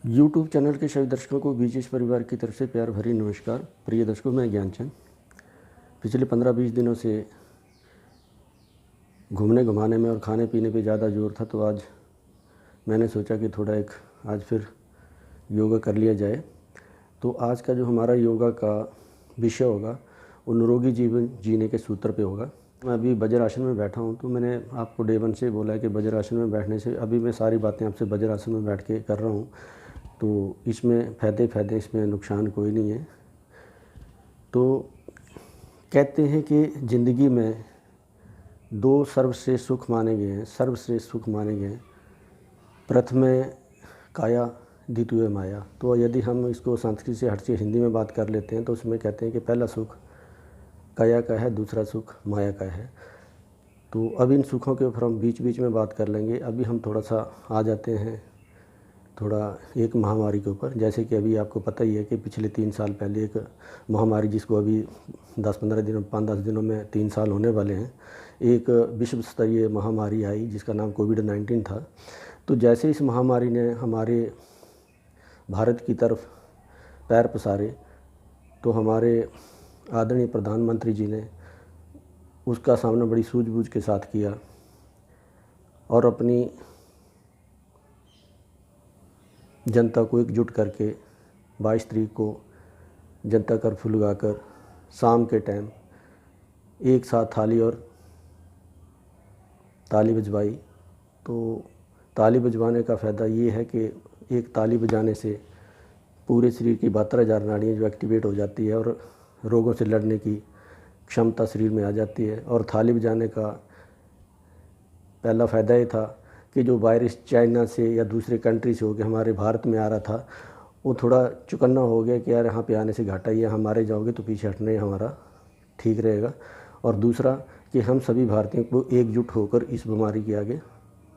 YouTube channel के सभी दर्शकों को बीजेश परिवार की तरफ से प्यार भरी नमस्कार। प्रिय दर्शकों, मैं ज्ञानचंद। पिछले 15-20 दिनों से घूमने घुमाने में और खाने पीने पे ज़्यादा जोर था, तो आज मैंने सोचा कि थोड़ा आज फिर योगा कर लिया जाए। तो आज का जो हमारा योगा का विषय होगा वो निरोगी जीवन जीने के सूत्र पे होगा। मैं अभी वज्रासन में बैठा हूँ, तो मैंने आपको डे 1 से बोला है कि वज्रासन में बैठने से अभी मैं सारी बातें आपसे वज्रासन में बैठ के कर रहा हूँ, तो इसमें फ़ायदे इसमें नुकसान कोई नहीं है। तो कहते हैं कि ज़िंदगी में 2 सर्वश्रेष्ठ सुख माने गए हैं, सर्वश्रेष्ठ सुख माने गए हैं। प्रथम काया, द्वितीय माया। तो यदि हम इसको संस्कृत से हट के हिंदी में बात कर लेते हैं तो उसमें कहते हैं कि पहला सुख काया का है, दूसरा सुख माया का है। तो अब इन सुखों के ऊपर हम बीच बीच में बात कर लेंगे। अभी हम थोड़ा सा आ जाते हैं एक महामारी के ऊपर। जैसे कि अभी आपको पता ही है कि पिछले 3 साल पहले एक महामारी, जिसको अभी 10-15 दिनों 5-10 दिनों में 3 साल होने वाले हैं, एक विश्व स्तरीय महामारी आई जिसका नाम कोविड-19 था। तो जैसे इस महामारी ने हमारे भारत की तरफ पैर पसारे, तो हमारे आदरणीय प्रधानमंत्री जी ने उसका सामना बड़ी सूझबूझ के साथ किया और अपनी जनता को एकजुट करके 22 तारीख को जनता कर्फ्यू लगाकर शाम के टाइम एक साथ ताली बजवाई। तो ताली बजवाने का फ़ायदा ये है कि एक ताली बजाने से पूरे शरीर की 72,000 नाड़ियाँ जो एक्टिवेट हो जाती है और रोगों से लड़ने की क्षमता शरीर में आ जाती है। और ताली बजाने का पहला फ़ायदा ये था कि जो वायरस चाइना से या दूसरे कंट्री से होकर हमारे भारत में आ रहा था, वो थोड़ा चुकन्ना हो गया कि यार यहाँ पे आने से घाटा ही है, हमारे जाओगे तो पीछे हटना ही हमारा ठीक रहेगा। और दूसरा कि हम सभी भारतीयों को एकजुट होकर इस बीमारी के आगे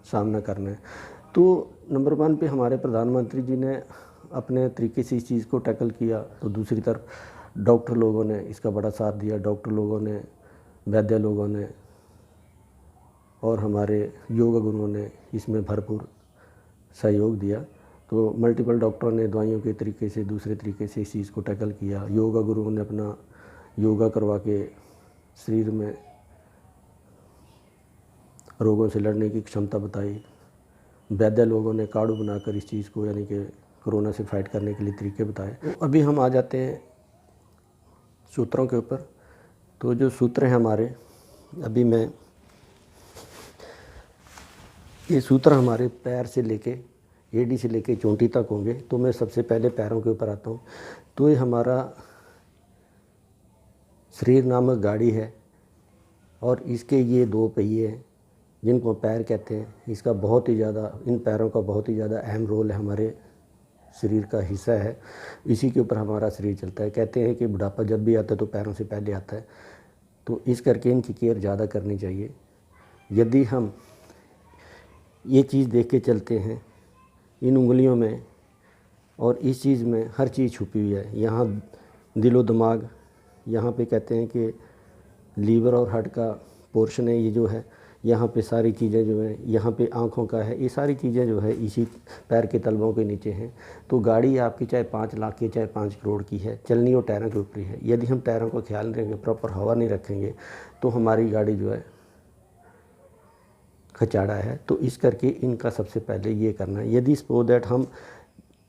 सामना करना है। तो नंबर 1 पे हमारे प्रधानमंत्री जी ने अपने तरीके से इस चीज़ को टैकल किया। तो दूसरी तरफ डॉक्टर लोगों ने इसका बड़ा साथ दिया, डॉक्टर लोगों ने, वैद्य लोगों ने और हमारे योगा गुरुओं ने इसमें भरपूर सहयोग दिया। तो मल्टीपल डॉक्टरों ने दवाइयों के तरीके से, दूसरे तरीके से इस चीज़ को टैकल किया। योगा गुरुओं ने अपना योगा करवा के शरीर में रोगों से लड़ने की क्षमता बताई। वैद्य लोगों ने काढ़ू बनाकर इस चीज़ को, यानी कि कोरोना से फाइट करने के लिए तरीके बताए। तो अभी हम आ जाते हैं सूत्रों के ऊपर। तो जो सूत्र हैं हमारे, अभी मैं ये सूत्र हमारे पैर से लेके एड़ी से लेके चोटी तक होंगे। तो मैं सबसे पहले पैरों के ऊपर आता हूँ। तो ये हमारा शरीर नामक गाड़ी है और इसके ये 2 पहिए हैं जिनको पैर कहते हैं। इसका बहुत ही ज़्यादा, इन पैरों का बहुत ही ज़्यादा अहम रोल है, हमारे शरीर का हिस्सा है। इसी के ऊपर हमारा शरीर चलता है। कहते हैं कि बुढ़ापा जब भी आता है तो पैरों से पहले आता है। तो इस करके इनकी केयर ज़्यादा करनी चाहिए। यदि हम ये चीज़ देख के चलते हैं, इन उंगलियों में और इस चीज़ में हर चीज़ छुपी हुई है। यहाँ दिलो दिमाग, यहाँ पे कहते हैं कि लीवर और हार्ट का पोर्शन है, ये जो है यहाँ पे सारी चीज़ें जो है, यहाँ पे आँखों का है, ये सारी चीज़ें जो है इसी पैर के तलवों के नीचे हैं। तो गाड़ी आपकी चाहे 5 लाख की, चाहे 5 करोड़ की है, चलनी वो टायरों के ऊपर ही है। यदि हम टायरों का ख्याल नहीं रखेंगे, प्रॉपर हवा नहीं रखेंगे, तो हमारी गाड़ी जो है खचाड़ा है। तो इस करके इनका सबसे पहले ये करना है। यदि सपोज दैट हम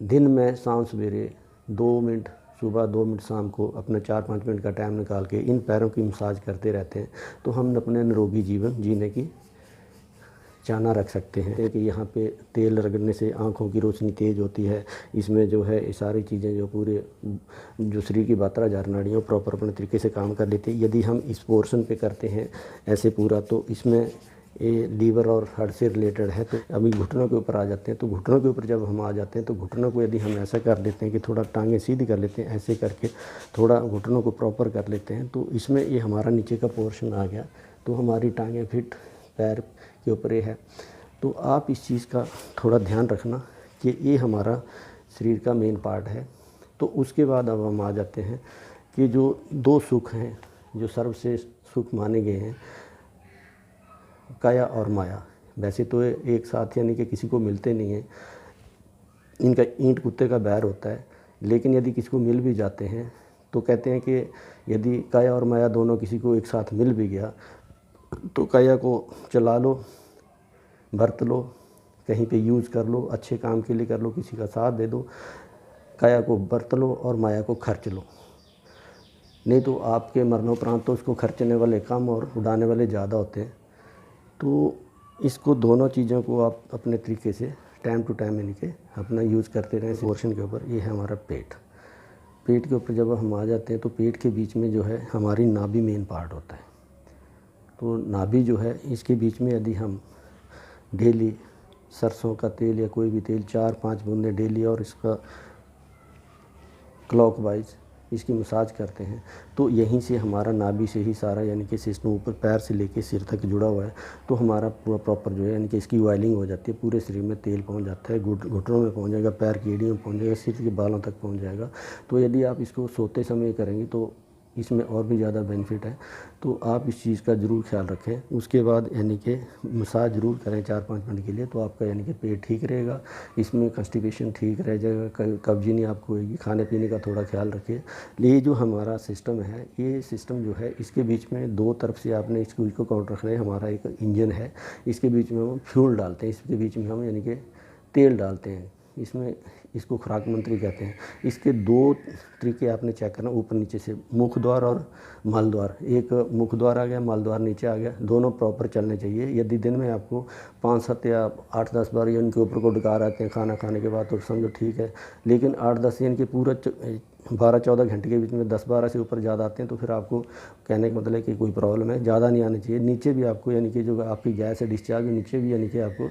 दिन में शाम सवेरे 2 मिनट सुबह, 2 मिनट शाम को अपना 4-5 मिनट का टाइम निकाल के इन पैरों की मसाज करते रहते हैं, तो हम अपने निरोगी जीवन जीने की चाहना रख सकते हैं। कि यहाँ पे तेल रगड़ने से आँखों की रोशनी तेज़ होती है। इसमें जो है ये सारी चीज़ें जो पूरे जो शरीर की 72,000 नाड़ियाँ प्रॉपर अपने तरीके से काम कर लेती है। यदि हम इस पोर्शन पे करते हैं ऐसे पूरा, तो इसमें ये लीवर और हार्ट से रिलेटेड है। तो अभी घुटनों के ऊपर आ जाते हैं। तो घुटनों के ऊपर जब हम आ जाते हैं तो घुटनों को यदि हम ऐसा कर लेते हैं कि थोड़ा टांगें सीधी कर लेते हैं, ऐसे करके थोड़ा घुटनों को प्रॉपर कर लेते हैं, तो इसमें ये हमारा नीचे का पोर्शन आ गया। तो हमारी टांगें फिट पैर के ऊपर ये है। तो आप इस चीज़ का थोड़ा ध्यान रखना कि ये हमारा शरीर का मेन पार्ट है। तो उसके बाद अब हम आ जाते हैं कि जो 2 सुख हैं जो सर्वश्रेष्ठ सुख माने गए हैं, काया और माया। वैसे तो एक साथ यानी कि किसी को मिलते नहीं हैं, इनका ईंट कुत्ते का बैर होता है, लेकिन यदि किसी को मिल भी जाते हैं तो कहते हैं कि यदि काया और माया दोनों किसी को एक साथ मिल भी गया तो काया को चला लो, बरत लो, कहीं पे यूज़ कर लो, अच्छे काम के लिए कर लो, किसी का साथ दे दो। काया को बरत लो और माया को खर्च लो, नहीं तो आपके मरणोपरांत तो उसको खर्चने वाले कम और उड़ाने वाले ज़्यादा होते हैं। तो इसको दोनों चीज़ों को आप अपने तरीके से टाइम टू टाइम यानी कि अपना यूज़ करते रहें। पोर्शन के ऊपर ये है हमारा पेट। पेट के ऊपर जब हम आ जाते हैं तो पेट के बीच में जो है हमारी नाभि मेन पार्ट होता है। तो नाभि जो है इसके बीच में यदि हम डेली सरसों का तेल या कोई भी तेल 4-5 बूंदें डेली और इसका क्लॉकवाइज इसकी मसाज करते हैं तो यहीं से हमारा नाभि से ही सारा यानी कि सिस्टम ऊपर पैर से लेके सिर तक जुड़ा हुआ है। तो हमारा पूरा प्रॉपर जो है यानी कि इसकी ऑयलिंग हो जाती है, पूरे शरीर में तेल पहुंच जाता है, घुटनों में पहुंच जाएगा, पैर की एड़ियों में पहुंच जाएगा, सिर के बालों तक पहुंच जाएगा। तो यदि आप इसको सोते समय करेंगे तो इसमें और भी ज़्यादा बेनिफिट है। तो आप इस चीज़ का ज़रूर ख्याल रखें। उसके बाद यानी कि मसाज ज़रूर करें 4-5 मिनट के लिए, तो आपका यानी कि पेट ठीक रहेगा, इसमें कंस्टिपेशन ठीक रह जाएगा, कब्जी नहीं आपको होगी। खाने पीने का थोड़ा ख्याल रखिए। ये जो हमारा सिस्टम है, ये सिस्टम जो है इसके बीच में दो तरफ से आपने इसको काउंट रखना है। हमारा एक इंजन है, इसके बीच में हम फ्यूल डालते हैं, इसके बीच में हम यानी कि तेल डालते हैं। इसमें इसको खुराक मंत्री कहते हैं। इसके दो तरीके आपने चेक करना, ऊपर नीचे से, मुख द्वार और मल द्वार। एक मुख द्वार आ गया, मल द्वार नीचे आ गया, दोनों प्रॉपर चलने चाहिए। यदि दिन में आपको 5-7 या 8-10 बार या इनके ऊपर को डकार आते हैं खाना खाने के बाद तो समझो ठीक है, लेकिन 8-10 यानी कि पूरा 12-14 घंटे के बीच में 10-12 से ऊपर ज़्यादा आते हैं तो फिर आपको कहने का मतलब है कि कोई प्रॉब्लम है, ज़्यादा नहीं आने चाहिए। नीचे भी आपको यानी कि जो आपकी गैस है डिस्चार्ज, नीचे भी यानी कि आपको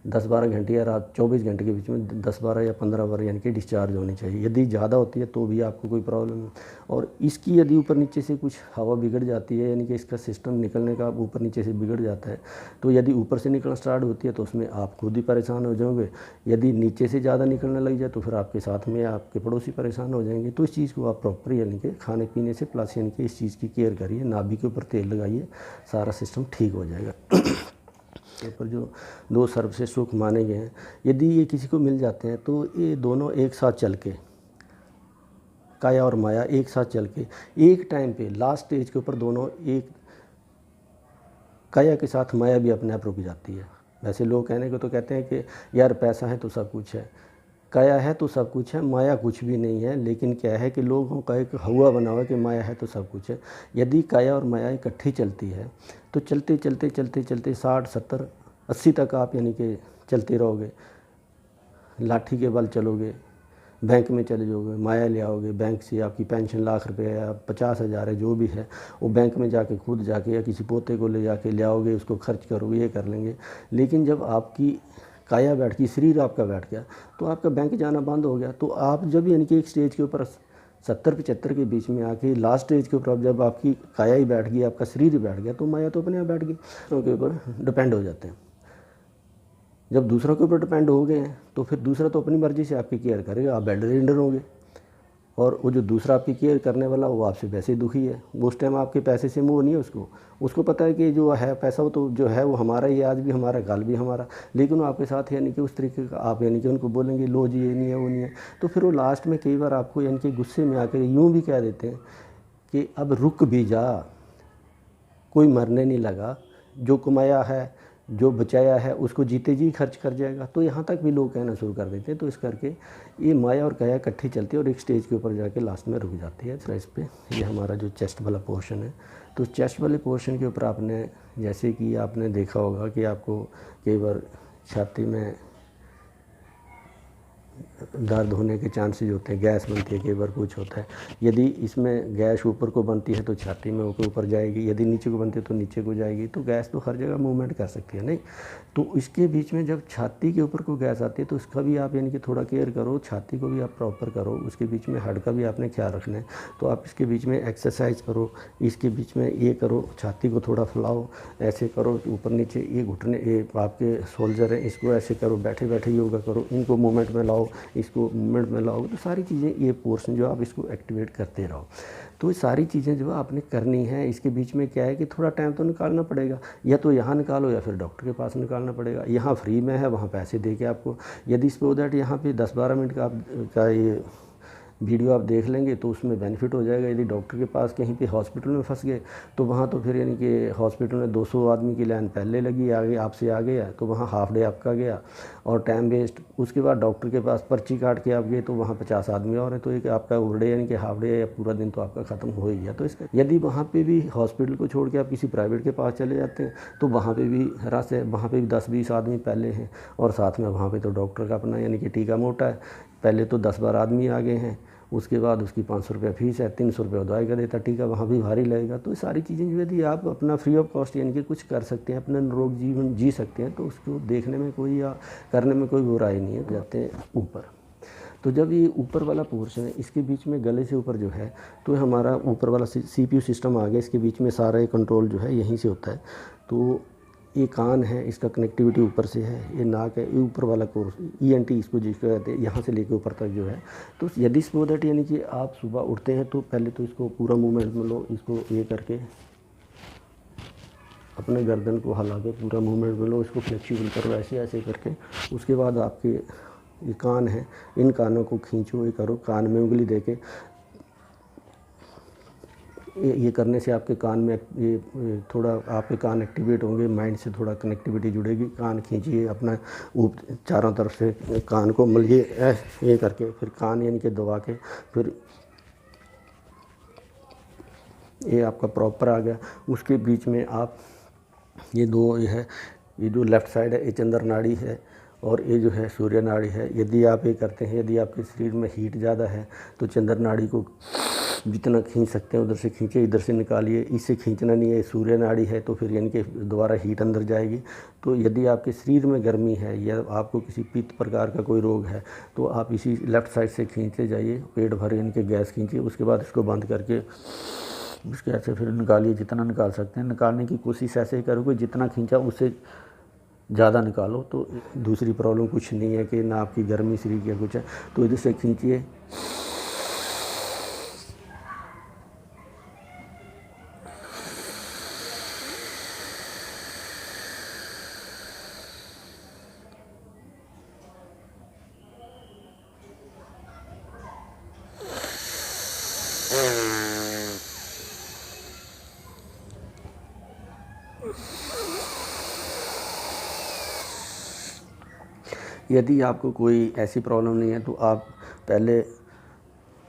10-12 घंटे या रात 24 घंटे के बीच में 10-12 या 15 बार यानी कि डिस्चार्ज होनी चाहिए। यदि ज़्यादा होती है तो भी आपको कोई प्रॉब्लम है। और इसकी यदि ऊपर नीचे से कुछ हवा बिगड़ जाती है, यानी कि इसका सिस्टम निकलने का ऊपर नीचे से बिगड़ जाता है, तो यदि ऊपर से निकलना स्टार्ट होती है तो उसमें आप खुद ही परेशान हो जाओगे। यदि नीचे से ज़्यादा निकलने लग जाए तो फिर आपके साथ में आपके पड़ोसी परेशान हो जाएंगे। तो इस चीज़ को आप प्रॉपर यानी कि खाने पीने से प्लस यानी कि इस चीज़ की केयर करिए, नाभि के ऊपर तेल लगाइए, सारा सिस्टम ठीक हो जाएगा। पर जो दो सर्वश्रेष्ठ सुख माने गए हैं, यदि ये किसी को मिल जाते हैं तो ये दोनों एक साथ चल के, काया और माया एक साथ चल के एक टाइम पे लास्ट स्टेज के ऊपर दोनों एक, काया के साथ माया भी अपने आप रुक जाती है। वैसे लोग कहने को तो कहते हैं कि यार पैसा है तो सब कुछ है, काया है तो सब कुछ है, माया कुछ भी नहीं है। लेकिन क्या है कि लोगों का एक हवा बना हुआ है कि माया है तो सब कुछ है। यदि काया और माया इकट्ठी चलती है तो चलते चलते चलते चलते 60-70-80 तक आप यानी कि चलते रहोगे। लाठी के बल चलोगे, बैंक में चले जाओगे, माया ले आओगे, बैंक से आपकी पेंशन लाख रुपए या 50,000 है जो भी है, वो बैंक में जाके खुद जाके या किसी पोते को ले जाके ले आओगे, उसको खर्च करोगे, ये कर लेंगे। लेकिन जब आपकी काया बैठ गई, शरीर आपका बैठ गया, तो आपका बैंक जाना बंद हो गया। तो आप जब यानी कि एक स्टेज के ऊपर 70-75 के बीच में आके लास्ट स्टेज के ऊपर जब आपकी काया ही बैठ गई, आपका शरीर ही बैठ गया, तो माया तो अपने आप बैठ गई, दूसरों के ऊपर डिपेंड हो जाते हैं। जब दूसरों के ऊपर डिपेंड हो गए हैं तो फिर दूसरा तो अपनी मर्ज़ी से आपकी केयर करेगा, आप बेड रेंडर होंगे। और वो जो दूसरा आपकी केयर करने वाला वो आपसे वैसे ही दुखी है, वो उस टाइम आपके पैसे से मोह नहीं है उसको पता है कि जो है पैसा वो तो जो है वो हमारा ही, आज भी हमारा, कल भी हमारा। लेकिन वो आपके साथ यानी कि उस तरीके का आप यानी कि उनको बोलेंगे लो जी ये नहीं है वो नहीं है, तो फिर वो लास्ट में कई बार आपको यानी कि गुस्से में आकर यूँ भी कह देते हैं कि अब रुक भी जा, कोई मरने नहीं लगा, जो कमाया है जो बचाया है उसको जीते जी खर्च कर जाएगा। तो यहाँ तक भी लोग कहना शुरू कर देते हैं। तो इस करके ये माया और काया इकट्ठी चलती है और एक स्टेज के ऊपर जाके लास्ट में रुक जाती है। तो इस पे ये हमारा जो चेस्ट वाला पोर्शन है, तो चेस्ट वाले पोर्शन के ऊपर आपने जैसे कि आपने देखा होगा कि आपको कई बार छाती में दर्द होने के चांसेस होते हैं, गैस बनती है, कई बार कुछ होता है। यदि इसमें गैस ऊपर को बनती है तो छाती में होकर ऊपर जाएगी, यदि नीचे को बनती है तो नीचे को जाएगी। तो गैस तो हर जगह मूवमेंट कर सकती है नहीं। तो इसके बीच में जब छाती के ऊपर को गैस आती है तो उसका भी आप यानी कि थोड़ा केयर करो, छाती को भी आप प्रॉपर करो, उसके बीच में हड का भी आपने ख्याल रखना है। तो आप इसके बीच में एक्सरसाइज करो, इसके बीच में ये करो, छाती को थोड़ा फैलाओ, ऐसे करो ऊपर नीचे, ये घुटने, ये आपके शोल्डर हैं इसको ऐसे करो, बैठे बैठे योगा करो, इनको मूवमेंट में लाओ, इसको मूवमेंट में लाओगे तो सारी चीज़ें, ये पोर्शन जो आप इसको एक्टिवेट करते रहो। तो ये सारी चीज़ें जो है आपने करनी है। इसके बीच में क्या है कि थोड़ा टाइम तो निकालना पड़ेगा, या तो यहाँ निकालो या फिर डॉक्टर के पास निकालना पड़ेगा। यहाँ फ्री में है, वहाँ पैसे दे के आपको, यदि सो दैट यहाँ पे 10-12 मिनट का ये वीडियो आप देख लेंगे तो उसमें बेनिफिट हो जाएगा। यदि डॉक्टर के पास कहीं पे हॉस्पिटल में फंस गए तो वहाँ तो फिर यानी कि हॉस्पिटल में 200 आदमी की लाइन पहले लगी, आगे आपसे आ गया तो वहाँ हाफ डे आपका गया और टाइम वेस्ट। उसके बाद डॉक्टर के पास पर्ची काट के आप गए तो वहाँ 50 आदमी और हैं, तो एक आपका ओवर डे यानी कि हाफ डे या पूरा दिन तो आपका ख़त्म हो ही गया। तो इसका यदि वहाँ पर भी हॉस्पिटल को छोड़ के आप किसी प्राइवेट के पास चले जाते हैं तो वहाँ पर भी रस है, वहाँ पर भी 10-20 आदमी पहले हैं और साथ में वहाँ पर तो डॉक्टर का अपना यानी कि टीका मोटा है। पहले तो 10-12 आदमी आ गए हैं, उसके बाद उसकी 500 रुपये फीस है, 300 रुपये दवाई का देता, टीका वहाँ भी भारी लगेगा। तो ये सारी चीज़ें जो यदि आप अपना फ्री ऑफ कॉस्ट यानी कि कुछ कर सकते हैं, अपना निरोग जीवन जी सकते हैं, तो उसको देखने में कोई या करने में कोई बुराई नहीं है। जाते हैं ऊपर, तो जब ये ऊपर वाला पोर्शन है, इसके बीच में गले से ऊपर जो है तो हमारा ऊपर वाला CPU सिस्टम आ गया। इसके बीच में सारा ये कंट्रोल जो है यहीं से होता है। तो ये कान है, इसका कनेक्टिविटी ऊपर से है, ये नाक है, ये ऊपर वाला कोर्स ENT इसको जिसको कहते हैं, यहाँ से लेके ऊपर तक जो है। तो यदि सो दैट यानी कि आप सुबह उठते हैं तो पहले तो इसको पूरा मूवमेंट में लो, इसको ये करके अपने गर्दन को हिला के पूरा मूवमेंट में लो, इसको फ्लेक्सिबल करो ऐसे ऐसे करके। उसके बाद आपके ये कान है, इन कानों को खींचो, ये करो, कान में उंगली दे के ये करने से आपके कान में ये थोड़ा आपके कान एक्टिवेट होंगे, माइंड से थोड़ा कनेक्टिविटी जुड़ेगी। कान खींचिए अपना चारों तरफ से, कान को मलिए ये करके, फिर कान यानी कि दबा के, फिर ये आपका प्रॉपर आ गया। उसके बीच में आप ये दो ये है, ये जो लेफ़्ट साइड है ये चंद्र नाड़ी है और ये जो है सूर्य नाड़ी है। यदि आप ये करते हैं, यदि आपके शरीर में हीट ज़्यादा है तो चंद्र नाड़ी को जितना खींच सकते हैं उधर से खींचे, इधर से निकालिए। इससे खींचना नहीं है, सूर्य नाड़ी है तो फिर यानी कि दोबारा हीट अंदर जाएगी। तो यदि आपके शरीर में गर्मी है या आपको किसी पित्त प्रकार का कोई रोग है तो आप इसी लेफ़्ट साइड से खींचते जाइए, पेट भर यानी कि गैस खींचिए। उसके बाद इसको बंद करके उसके ऐसे फिर निकालिए, जितना निकाल सकते हैं। निकालने की कोशिश ऐसे ही करोगे, जितना खींचा उससे ज़्यादा निकालो। तो दूसरी प्रॉब्लम कुछ नहीं है कि ना आपकी गर्मी शरीर की कुछ है। तो इधर से खींचिए, यदि आपको कोई ऐसी प्रॉब्लम नहीं है तो आप पहले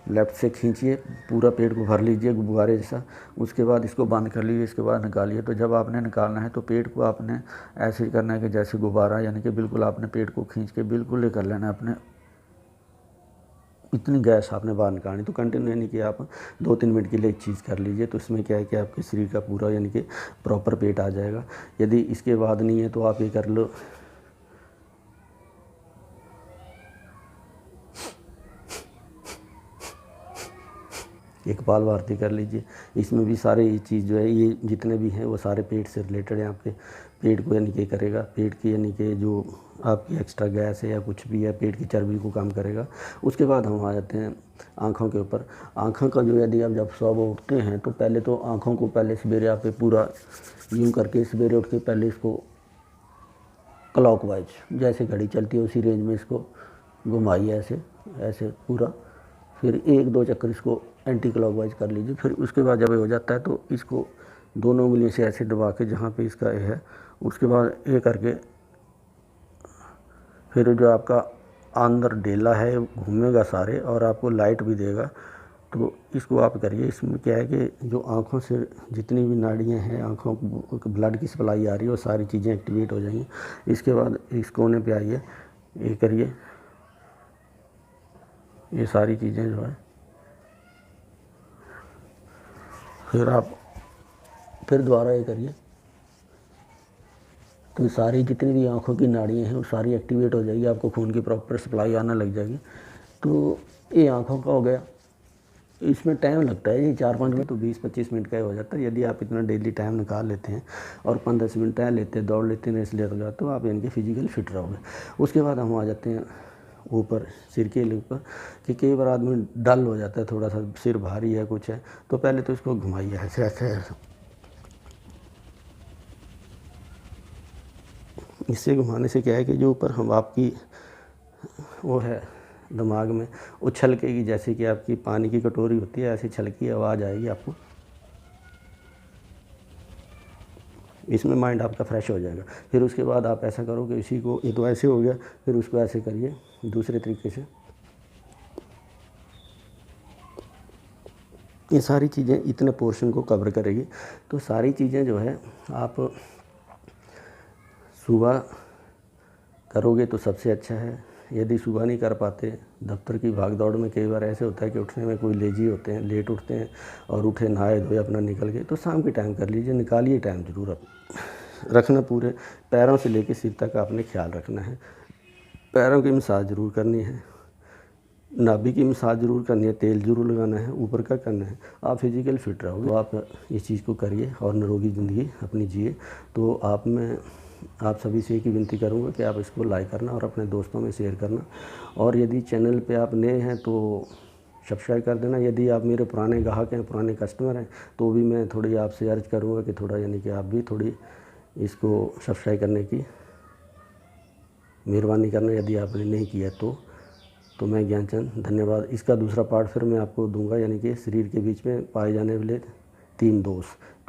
लेफ़्ट से खींचिए, पूरा पेट को भर लीजिए गुब्बारे जैसा। उसके बाद इसको बंद कर लीजिए, इसके बाद निकालिए। तो जब आपने निकालना है तो पेट को आपने ऐसे ही करना है कि जैसे गुब्बारा, यानी कि बिल्कुल आपने पेट को खींच के बिल्कुल ये कर लेना है अपने, इतनी गैस आपने बाहर निकालनी। तो कंटिन्यू यानी कि आप 2-3 मिनट के लिए एक चीज़ कर लीजिए। तो इसमें क्या है कि आपके शरीर का पूरा यानी कि प्रॉपर पेट आ जाएगा। यदि इसके बाद नहीं है तो आप ये कर लो, एक कपाल भारती कर लीजिए। इसमें भी सारे ये चीज़ जो है, ये जितने भी हैं वो सारे पेट से रिलेटेड हैं। आपके पेट को यानी कि करेगा, पेट की यानी कि जो आपकी एक्स्ट्रा गैस है या कुछ भी है, पेट की चर्बी को कम करेगा। उसके बाद हम आ जाते हैं आँखों के ऊपर। आँखों का जो यदि आप जब सुबह उठते हैं तो पहले तो आँखों को पहले सवेरे आप पूरा यूँ करके सवेरे उठ के पहले इसको क्लॉकवाइज जैसे घड़ी चलती है उसी रेंज में इसको घुमाइए, ऐसे ऐसे पूरा। फिर 1-2 चक्कर इसको एंटी क्लॉकवाइज कर लीजिए। फिर उसके बाद जब ये हो जाता है तो इसको दोनों उंगलियों से ऐसे दबा के जहाँ पे इसका ये है, उसके बाद ये करके फिर जो आपका अंदर डेला है घूमेगा सारे और आपको लाइट भी देगा। तो इसको आप करिए। इसमें क्या है कि जो आँखों से जितनी भी नाड़ियाँ हैं, आँखों को ब्लड की सप्लाई आ रही है, वो सारी चीज़ें एक्टिवेट हो जाएंगी। इसके बाद इस कोने पे आइए, ये करिए, ये सारी चीज़ें जो है, फिर आप फिर दोबारा ये करिए। तो सारी जितनी भी आँखों की नाड़ियाँ हैं वो सारी एक्टिवेट हो जाएगी, आपको खून की प्रॉपर सप्लाई आना लग जाएगी। तो ये आँखों का हो गया। इसमें टाइम लगता है, ये 4-5 मिनट तो 20-25 मिनट का ही हो जाता है। यदि आप इतना डेली टाइम निकाल लेते हैं और 5-10 मिनट टहल लेते हैं, दौड़ लेते हैं, रेस लेते हैं, तो आप इनके फिजिकल फिट रहोगे। उसके बाद हम आ जाते हैं ऊपर सिर के ऊपर, कि कई बार आदमी डल हो जाता है, थोड़ा सा सिर भारी है कुछ है, तो पहले तो इसको घुमाइए ऐसे ऐसे ऐसे। इससे घुमाने से क्या है कि जो ऊपर हम आपकी वो है दिमाग में वो छलकेगी, जैसे कि आपकी पानी की कटोरी होती है, ऐसी छलकी आवाज़ आएगी आपको। इसमें माइंड आपका फ्रेश हो जाएगा। फिर उसके बाद आप ऐसा करो कि इसी को, ये तो ऐसे हो गया, फिर उसको ऐसे करिए दूसरे तरीके से। ये सारी चीज़ें इतने पोर्शन को कवर करेगी। तो सारी चीज़ें जो है आप सुबह करोगे तो सबसे अच्छा है। यदि सुबह नहीं कर पाते, दफ्तर की भाग दौड़ में कई बार ऐसे होता है कि उठने में कोई लेजी होते हैं, लेट उठते हैं और उठे नहाए धोए अपना निकल गए, तो शाम के टाइम कर लीजिए, निकालिए टाइम ज़रूर आप रखना। पूरे पैरों से लेकर सिर तक आपने ख्याल रखना है। पैरों की मसाज ज़रूर करनी है, नाभि की मसाज ज़रूर करनी है, तेल ज़रूर लगाना है, ऊपर का करना है। आप फिज़िकल फिट रहोगे तो आप इस चीज़ को करिए और निरोगी ज़िंदगी अपनी जिए। तो आप सभी से एक ही विनती करूँगा कि आप इसको लाइक करना और अपने दोस्तों में शेयर करना। और यदि चैनल पे आप नए हैं तो सब्सक्राइब कर देना। यदि आप मेरे पुराने ग्राहक हैं, पुराने कस्टमर हैं, तो भी मैं थोड़ी आपसे अर्ज़ करूँगा कि थोड़ा यानी कि आप भी थोड़ी इसको सब्सक्राइब करने की मेहरबानी करना, यदि आपने नहीं किया तो मैं ज्ञानचंद, धन्यवाद। इसका दूसरा पार्ट फिर मैं आपको दूंगा, यानी कि शरीर के बीच में पाए जाने वाले 3 दोष।